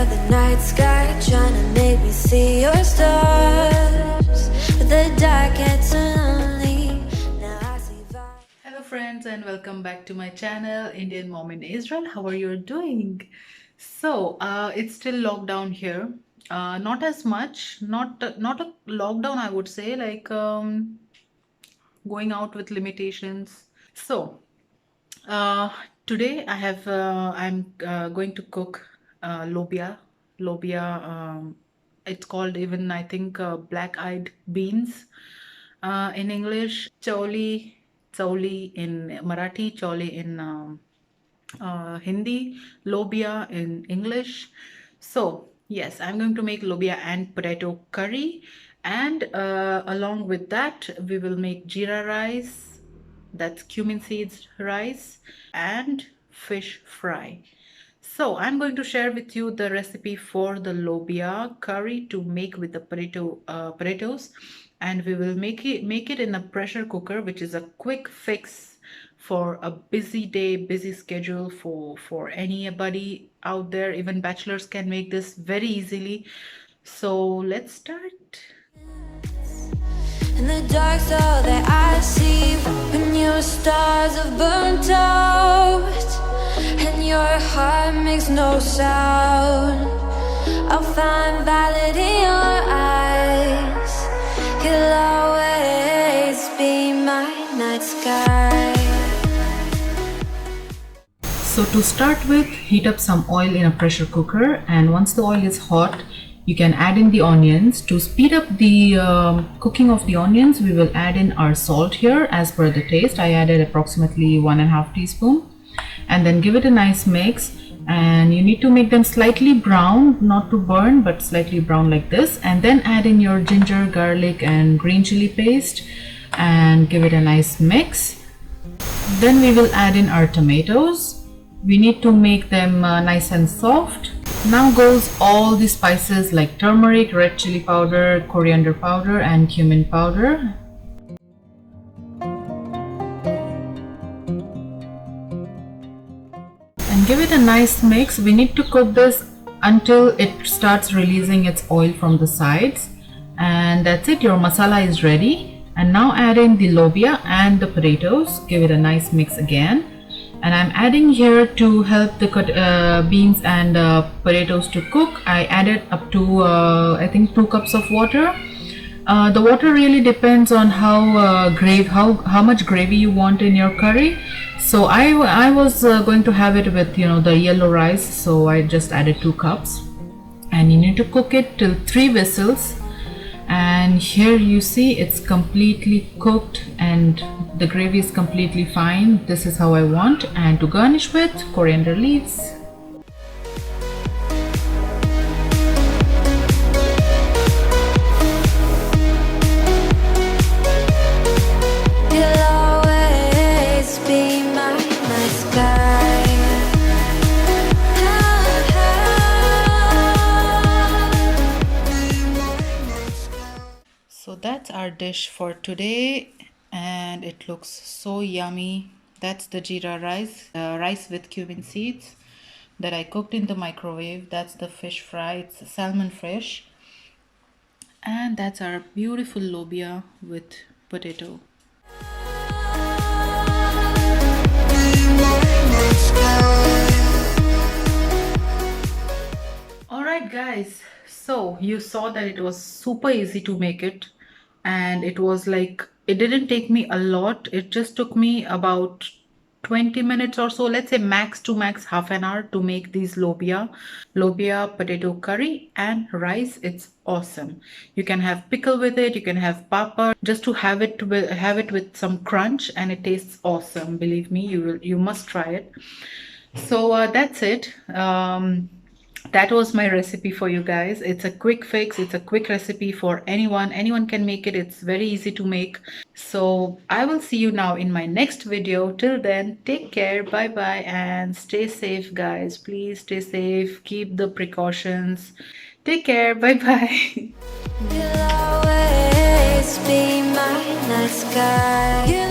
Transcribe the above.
under the night sky, trying to make me see your stars. But the dark gets lonely. Now I see fire. Hello friends and welcome back to my channel, Indian Mom in Israel. How are you doing? So it's still lockdown here. Not as much, not a lockdown, I would say, like going out with limitations. So uh, today I'm going to cook lobia. It's called, even I think, black-eyed beans in English, chauli in Marathi, chauli in Hindi, lobia in English. So yes, I'm going to make lobia and potato curry, and along with that we will make jeera rice, that's cumin seeds rice, and fish fry. So I'm going to share with you the recipe for the lobia curry to make with the potatoes, and we will make it in a pressure cooker, which is a quick fix for a busy day, busy schedule for anybody out there. Even bachelors can make this very easily. So let's start. In the dark, so that I see when your stars have burnt out and your heart makes no sound. I'll find valid in your eyes. You'll always be my night sky. So to start with, heat up some oil in a pressure cooker, and once the oil is hot, you can add in the onions. To speed up the cooking of the onions, we will add in our salt here as per the taste. I added approximately 1.5 teaspoons, and then give it a nice mix. And you need to make them slightly brown, not to burn, but slightly brown like this. And then add in your ginger, garlic and green chili paste and give it a nice mix. Then we will add in our tomatoes. We need to make them nice and soft. Now goes all the spices like turmeric, red chili powder, coriander powder and cumin powder. And give it a nice mix. We need to cook this until it starts releasing its oil from the sides. And that's it, your masala is ready. And now add in the lobia and the potatoes. Give it a nice mix again. And I'm adding here, to help the beans and potatoes to cook, I added up to I think 2 cups of water. The water really depends on how much gravy you want in your curry. So I was going to have it with the yellow rice, so I just added 2 cups. And you need to cook it till 3 whistles. And here you see it's completely cooked and the gravy is completely fine. This is how I want. And to garnish with coriander leaves. You'll always be my night sky. So that's our dish for today, and it looks so yummy. That's the jeera rice, rice with cumin seeds that I cooked in the microwave. That's the fish fry, it's salmon fish. And that's our beautiful lobia with potato. Alright guys, so you saw that it was super easy to make it, and it was like, it didn't take me a lot. It just took me about 20 minutes or so, let's say max to max half an hour, to make these lobia potato curry and rice. It's awesome. You can have pickle with it, you can have papa, just to have it with some crunch, and it tastes awesome. Believe me, you must try it. So that's it. That was my recipe for you guys. It's a quick fix, it's a quick recipe for anyone can make it. It's very easy to make. So I will see you now in my next video. Till then, take care, bye bye, and stay safe guys. Please stay safe, keep the precautions. Take care, bye bye. You'll always be my night sky.